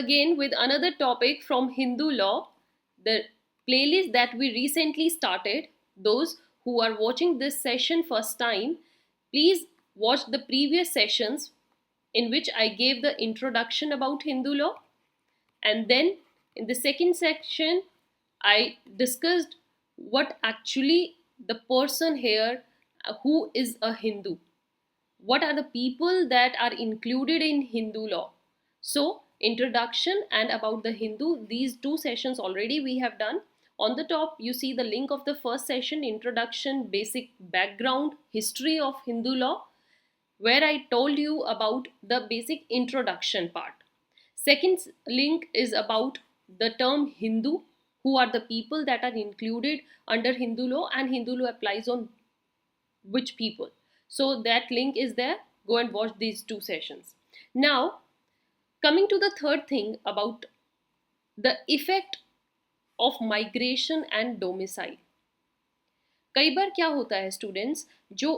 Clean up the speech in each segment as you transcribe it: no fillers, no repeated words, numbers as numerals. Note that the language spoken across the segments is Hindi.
again with another topic from Hindu law, the playlist that we recently started. Those who are watching this session first time, please watch the previous sessions in which I gave the introduction about Hindu law, and then in the second section I discussed what actually the person here who is a Hindu, what are the people that are included in Hindu law. So, introduction and about the Hindu, these two sessions already we have done. On the top, you see the link of the first session, introduction, basic background, history of Hindu law, where I told you about the basic introduction part. Second link is about the term Hindu, who are the people that are included under Hindu law, and Hindu law applies on which people. So that link is there. Go and watch these two sessions. Now, coming to the third thing about the effect of migration and domicile. कई बार क्या होता है स्टूडेंट्स, जो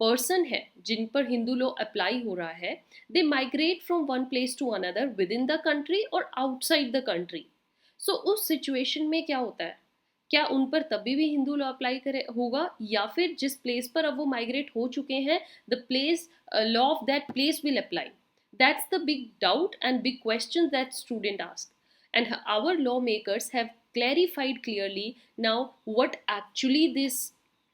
पर्सन है जिन पर हिंदू लॉ अप्लाई हो रहा है, they migrate from one place to another within the country और आउटसाइड द कंट्री. सो उस सिचुएशन में क्या होता है, क्या उन पर तभी भी हिंदू लॉ अप्लाई करे होगा, या फिर जिस प्लेस पर अब वो माइग्रेट हो चुके हैं the place law of that place will apply. That's the big doubt and big question that student ask, and our lawmakers have clarified clearly now what actually this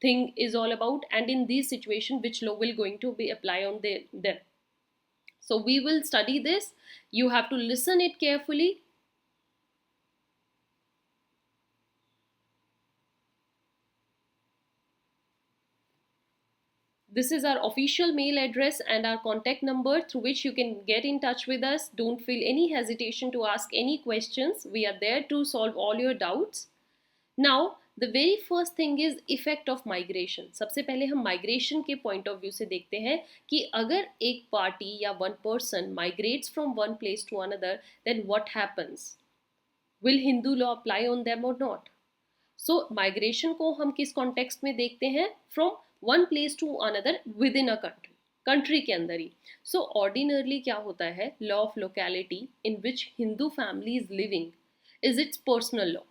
thing is all about, and in this situation which law will going to be apply on them. So we will study this. You have to listen it carefully. This is our official mail address and our contact number through which you can get in touch with us. Don't feel any hesitation to ask any questions. We are there to solve all your doubts. Now, the very first thing is effect of migration. सबसे पहले हम migration के point of view से देखते हैं कि अगर एक party या one person migrates from one place to another, then what happens? Will Hindu law apply on them or not? So migration को हम किस context में देखते हैं? From one place to another within a country, country के अंदर ही. So ordinarily क्या होता है, law of locality in which Hindu family is living is its personal law.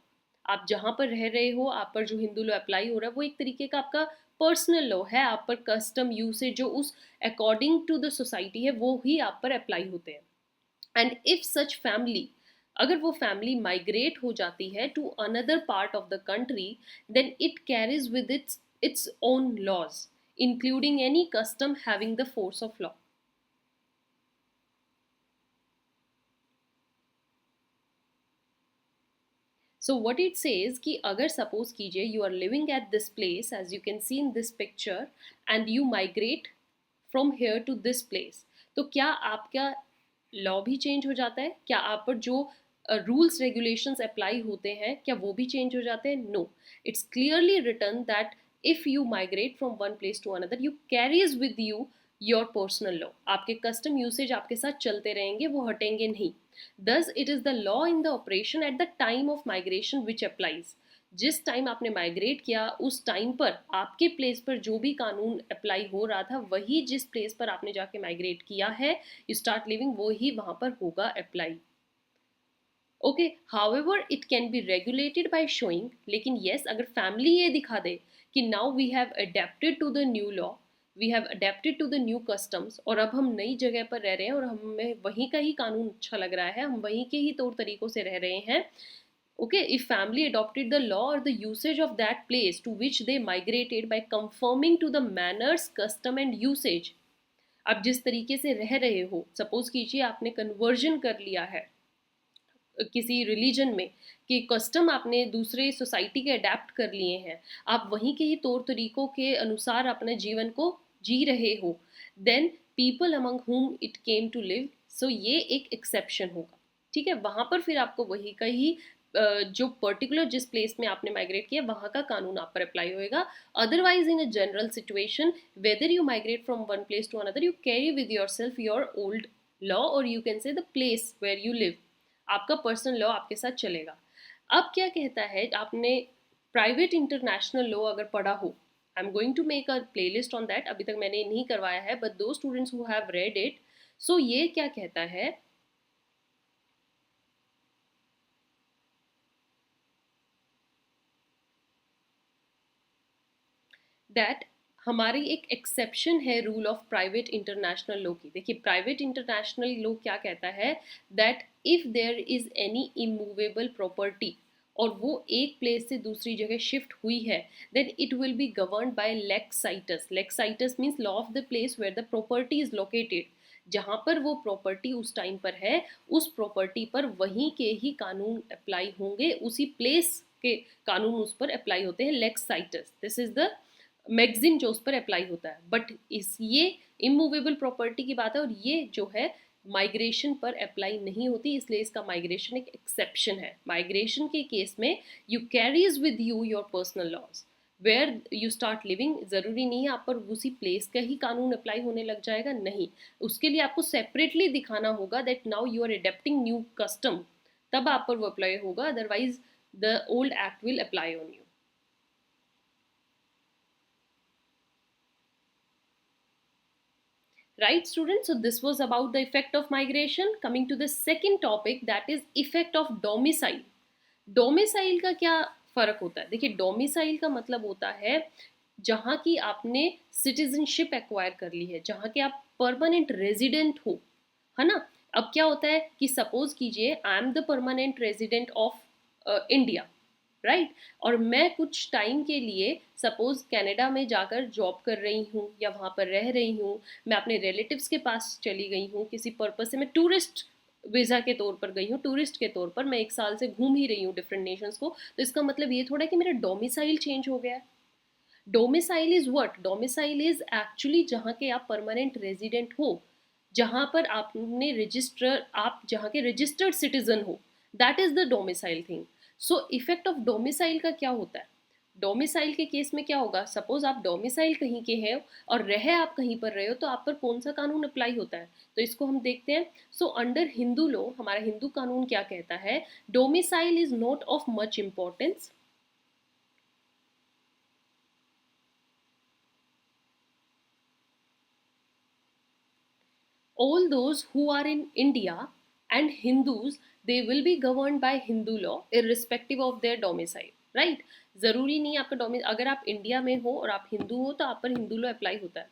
आप जहाँ पर रह रहे हो, आप पर जो हिंदू लॉ अप्लाई हो रहा है वो एक तरीके का आपका पर्सनल लॉ है. आप पर कस्टम यूसेज जो उस अकॉर्डिंग टू द सोसाइटी है वो ही आप पर अप्लाई होते हैं. एंड इफ सच फैमिली, अगर वो फैमिली माइग्रेट हो जाती है to another part of the country, then it carries with its own laws, including any custom having the force of law. So what it says कि अगर suppose कीजिए you are living at this place as you can see in this picture and you migrate from here to this place, तो क्या आपका लॉ भी चेंज हो जाता है? क्या आप पर जो रूल्स रेगुलेशंस अप्लाई होते हैं क्या वो भी चेंज हो जाते हैं? No, it's clearly written that if you migrate from one place to another, you carries with you your personal law. आपके custom usage आपके साथ चलते रहेंगे, वो हटेंगे नहीं. Thus it is the law in the operation at the time of migration which applies. जिस टाइम आपने माइग्रेट किया उस टाइम पर आपके प्लेस पर जो भी कानून अप्लाई हो रहा था वही जिस प्लेस पर आपने जाके माइग्रेट किया है, यू स्टार्ट लिविंग, वो ही वहाँ पर होगा apply. Okay, however it can be regulated by showing, लेकिन येस अगर फैमिली ये दिखा दे कि now we have adapted to the new law, we have adapted to the new customs, और अब हम नई जगह पर रह रहे हैं और हमें वहीं का ही कानून अच्छा लग रहा है, हम वहीं के ही तौर तरीकों से रह रहे हैं. Okay, if family adopted the law और the usage of that place to which they migrated by conforming to the manners, custom and usage. आप जिस तरीके से रह रहे हो, सपोज कीजिए आपने कन्वर्जन कर लिया है किसी रिलीजन में, कि कस्टम आपने दूसरे सोसाइटी के अडेप्ट कर लिए हैं, आप वहीं के ही तौर तरीकों के अनुसार अपने जीवन को जी रहे हो, then people among whom it came to live, so ये एक एक्सेप्शन होगा. ठीक है, वहाँ पर फिर आपको वही का ही जो पर्टिकुलर जिस प्लेस में आपने माइग्रेट किया वहाँ का कानून आप पर अप्लाई होएगा. Otherwise in a general situation whether you migrate from one place to another, you carry with yourself your old law, और you can say the place where you live, आपका पर्सनल लॉ आपके साथ चलेगा. अब क्या कहता है, आपने प्राइवेट इंटरनेशनल लॉ अगर पढ़ा हो, I am going to make a playlist on that, अभी तक मैंने नहीं करवाया है, बट दो students who have read it, so ये क्या कहता है दैट हमारी एक एक्सेप्शन है rule of private international law की. देखिए प्राइवेट इंटरनेशनल लॉ क्या कहता है, that if there is any immovable property और वो एक प्लेस से दूसरी जगह शिफ्ट हुई है, then it will be governed by lex situs. Lex situs means law of the place where the property is located. जहाँ पर वो प्रॉपर्टी उस टाइम पर है, उस प्रॉपर्टी पर वहीं के ही कानून अप्लाई होंगे, उसी प्लेस के कानून उस पर अप्लाई होते हैं. Lex situs, this is the magazine जो उस पर अप्लाई होता है. बट इस ये इमूवेबल प्रॉपर्टी की बात है और ये जो है माइग्रेशन पर अप्लाई नहीं होती, इसलिए इसका माइग्रेशन एक एक्सेप्शन है. माइग्रेशन के केस में you carries with you your personal laws where you start living. ज़रूरी नहीं है आप पर उसी प्लेस का ही कानून अप्लाई होने लग जाएगा, नहीं. उसके लिए आपको सेपरेटली दिखाना होगा that now you are adapting new custom, तब आप पर वो अप्लाई होगा, otherwise the old act will apply on you. Right students, so this was about the effect of migration. Coming to the second topic, that is effect of domicile. Domicile का क्या फ़र्क होता है? देखिए डोमिसाइल का मतलब होता है जहाँ की आपने सिटीजनशिप एक्वायर कर ली है, जहाँ के आप परमानेंट रेजिडेंट हो, है ना. अब क्या होता है कि सपोज कीजिए I am the permanent resident of India, right. और मैं कुछ टाइम के लिए सपोज कनाडा में जाकर जॉब कर रही हूँ या वहाँ पर रह रही हूँ, मैं अपने रिलेटिव्स के पास चली गई हूँ किसी पर्पज से, मैं टूरिस्ट वीज़ा के तौर पर गई हूँ, टूरिस्ट के तौर पर मैं एक साल से घूम ही रही हूँ डिफरेंट नेशंस को, तो इसका मतलब ये थोड़ा कि मेरा डोमिसाइल चेंज हो गया है. Domicile is what? Domicile is actually जहाँ के आप परमानेंट रेजिडेंट हो, जहाँ पर आपने रजिस्टर, आप जहाँ के रजिस्टर्ड सिटीजन हो, that is the domicile thing. So effect of domicile का क्या होता है? डोमिसाइल के केस में क्या होगा, सपोज आप डोमिसाइल कहीं के हैं और रह आप कहीं पर रहे हो, तो आप पर कौन सा कानून अप्लाई होता है, तो इसको हम देखते हैं. सो अंडर हिंदू लॉ, हमारा हिंदू कानून क्या कहता है, domicile is not of much importance. All those who are in India and Hindus, they will be governed by Hindu law irrespective of their domicile, right. ज़रूरी नहीं आपका डोमिस, अगर आप इंडिया में हो और आप हिंदू हो तो आप पर हिंदू लॉ अप्लाई होता है.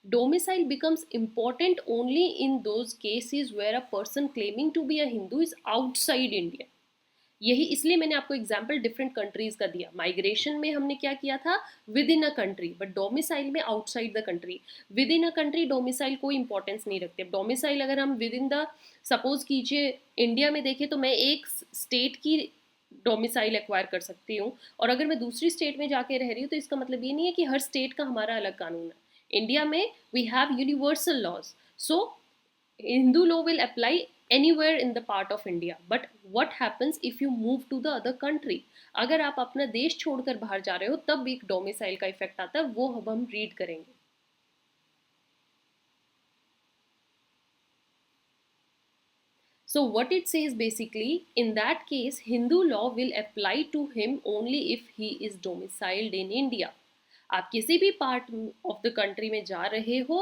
Domicile becomes important only in those cases where a person claiming to be a Hindu is outside India. यही इसलिए मैंने आपको एग्जाम्पल डिफरेंट कंट्रीज का दिया. माइग्रेशन में हमने क्या किया था, within a country, but domicile में outside the country. Within a country domicile कोई इंपॉर्टेंस नहीं रखते. डोमिसाइल अगर हम विद इन द, सपोज कीजिए इंडिया में देखें तो मैं एक स्टेट की डोमिसाइल एक्वायर कर सकती हूँ, और अगर मैं दूसरी स्टेट में जाके रह रही हूँ तो इसका मतलब ये नहीं है कि हर स्टेट का हमारा अलग कानून है. इंडिया में we have universal laws, so Hindu law will apply anywhere in the part of India. But what happens if you move to the other country? अगर आप अपना देश छोड़कर बाहर जा रहे हो तब एक डोमिसाइल का इफेक्ट आता है, वो अब हम रीड करेंगे. So what it says basically, in that case Hindu law will apply to him only if he is domiciled in India. आप किसी भी पार्ट ऑफ द कंट्री में जा रहे हो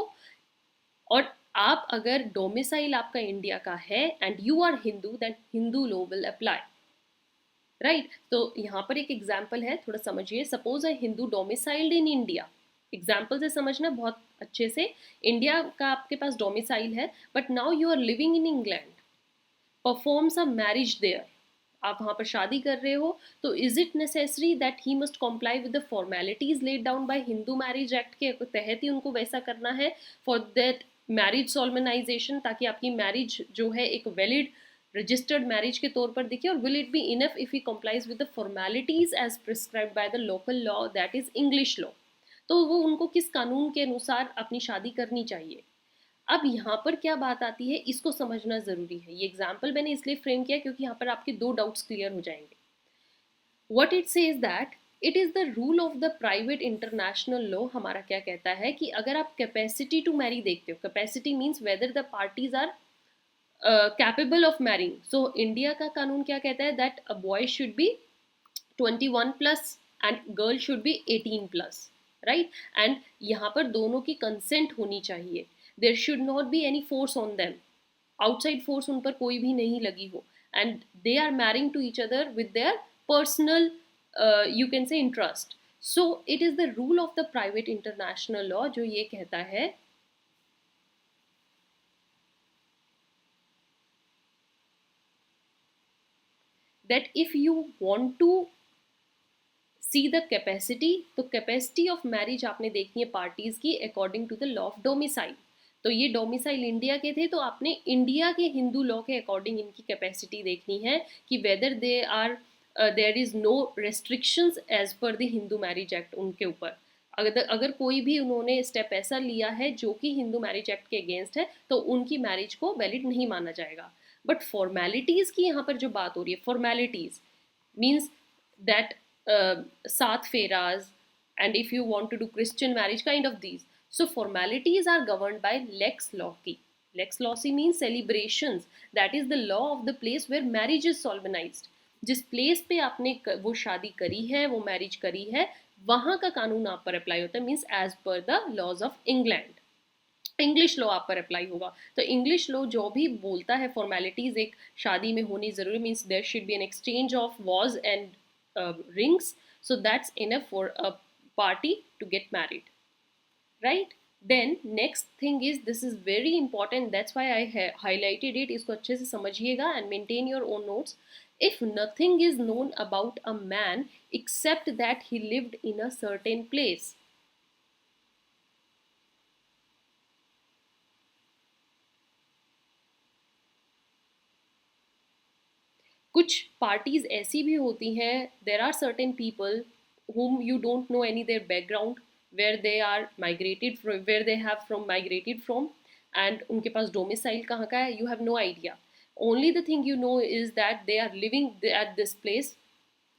और आप अगर डोमिसाइल आपका इंडिया का है and you are Hindu, then Hindu law will apply, right. तो यहाँ पर एक एग्जाम्पल है, थोड़ा समझिए. Suppose a Hindu domiciled in India, example से समझना बहुत अच्छे से. इंडिया का आपके पास डोमिसाइल है, but now you are living in England, performs a marriage there, आप वहाँ पर शादी कर रहे हो, तो is it necessary that he must comply with the formalities laid down by Hindu marriage act के तहत ही उनको वैसा करना है फॉर दैट मैरिज सोलमनाइजेशन, ताकि आपकी मैरिज जो है एक वैलिड रजिस्टर्ड मैरिज के तौर पर दिखे. और will it be enough if he complies with the formalities as prescribed by the local law, that is English law. तो वो उनको किस कानून के अनुसार अपनी शादी करनी चाहिए. अब यहाँ पर क्या बात आती है, इसको समझना ज़रूरी है. ये एग्जाम्पल मैंने इसलिए फ्रेम किया क्योंकि यहाँ पर आपके दो डाउट्स क्लियर हो जाएंगे. What it says that it is the rule of the private international law. हमारा क्या कहता है कि अगर आप कैपेसिटी टू मैरी देखते हो, capacity means whether the parties are capable of marrying. So India का कानून क्या कहता है, that a boy should be 21 plus and girl should be 18 plus, right. And यहाँ पर दोनों की कंसेंट होनी चाहिए. There should not be any force on them, outside force उन पर कोई भी नहीं लगी हो, and they are marrying to each other with their personal you can say interest. So it is the rule of the private international law जो ये कहता है that if you want to see the capacity, तो कैपेसिटी ऑफ मैरिज आपने देखनी है पार्टीज की according to the law of domicile. तो ये डोमिसाइल इंडिया के थे, तो आपने इंडिया के हिंदू लॉ के अकॉर्डिंग इनकी कैपेसिटी देखनी है कि whether they are there is no restrictions as per the Hindu marriage act उनके ऊपर। अगर कोई भी उन्होंने स्टेप ऐसा लिया है जो कि हिंदू मैरिज एक्ट के अगेंस्ट है, तो उनकी मैरिज को वैलिड नहीं माना जाएगा। बट फॉर्मेलिटीज की यहाँ पर जो बात हो रही है, फॉर्मेलिटीज मीन्स दैट सात फेराज, and if you want to do Christian marriage, kind of these. So formalities are governed by lex loci. Lex loci means celebrations. That is the law of the place where marriage is solemnized. जिस प्लेस पे आपने वो शादी करी है, वो मैरिज करी है, वहां का कानून आप पर अप्लाई होता है, means as per the laws of England. English law आप पर अप्लाई होगा। तो इंग्लिश लॉ जो भी बोलता है फॉर्मेलिटीज एक शादी में होनी जरूरी, means there should be an exchange of vows and rings, so that's enough for a party to get married, right? Then next thing is, this is very important, that's why I highlighted it, इसको अच्छे से समझिएगा and maintain your own notes. If nothing is known about a man except that he lived in a certain place, कुछ पार्टीज ऐसी भी होती हैं, there are certain people whom you don't know any their background, where they are migrated from, where they have from migrated from, and उनके पास डोमिसाइल कहाँ का है, you have no idea. Only the thing you know is that they are living at this place,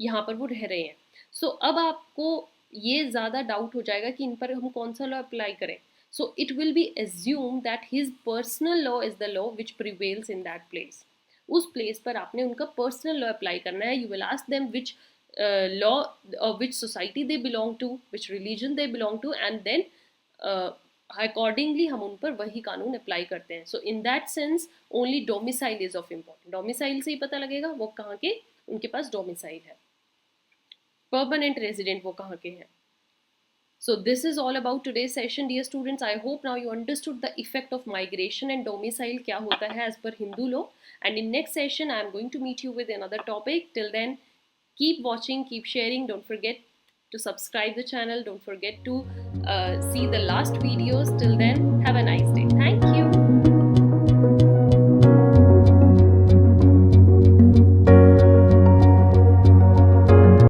यहाँ पर वो रह रहे हैं. So अब आपको ये ज़्यादा डाउट हो जाएगा कि इन पर हम कौन सा लॉ अप्लाई करें. So it will be assumed that his personal law is the law which prevails in that place. उस प्लेस पर आपने उनका पर्सनल लॉ अप्लाई करना है. You will ask them which law, which society they belong to, which religion they belong to, and then accordingly हम उन पर वही कानून अप्लाई करते हैं. So in that sense only domicile is of important. Domicile से ही पता लगेगा वो कहाँ के उनके पास डोमिसाइल है, परमानेंट रेजिडेंट वो कहाँ के हैं. So this is all about today's session, dear students. I hope now you understood the effect of migration and domicile क्या होता है as per Hindu law. And in next session, I am going to meet you with another topic. Till then, keep watching, keep sharing. Don't forget to subscribe the channel. Don't forget to see the last videos. Till then, have a